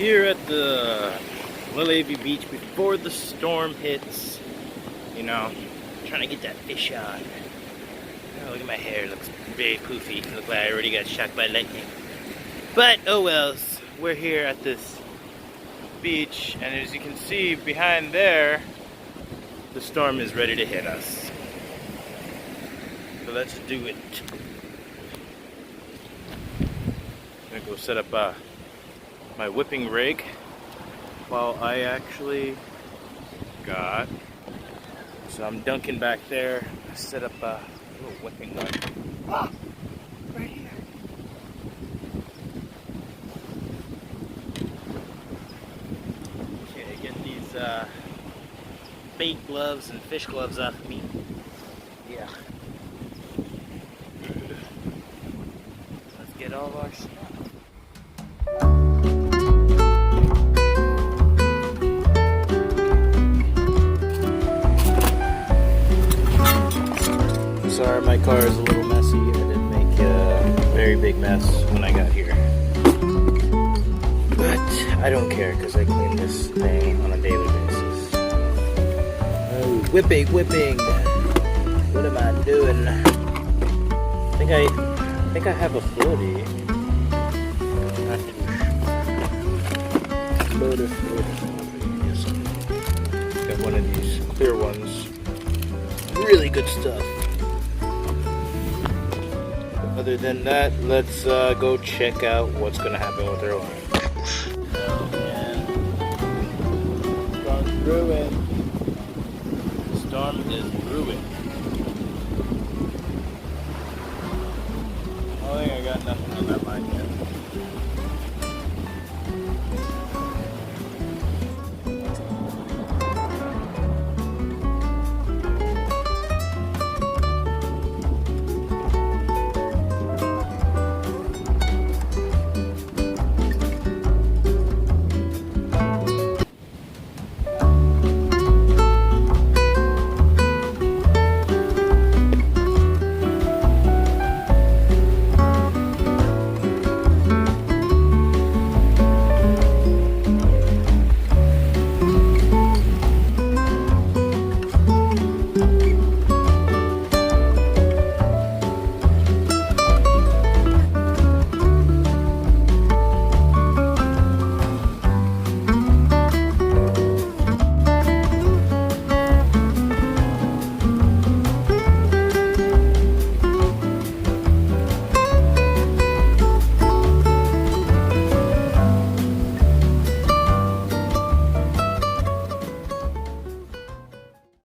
Here at the Lily Beach before the storm hits. You know, trying to get that fish on. Oh, look at my hair, it looks very poofy. Look like I already got shocked by lightning. But oh well, we're here at this beach, and as you can see behind there, the storm is ready to hit us. So let's do it. I'm gonna go set up my whipping rig while I actually got some Dunkin' back there. I set up a little whipping one. Ah, right here. Okay, get these bait gloves and fish gloves off of me. Yeah. Let's get all of our stuff. Sorry, my car is a little messy. I didn't make a very big mess when I got here. But I don't care because I clean this thing on a daily basis. Oh, whipping! What am I doing? I think I have a floaty. Floaty. Got one of these clear ones. Really good stuff. Other than that, let's go check out what's going to happen with our line. Oh man. Storm's brewing. The storm is brewing. I think I got nothing on that line yet.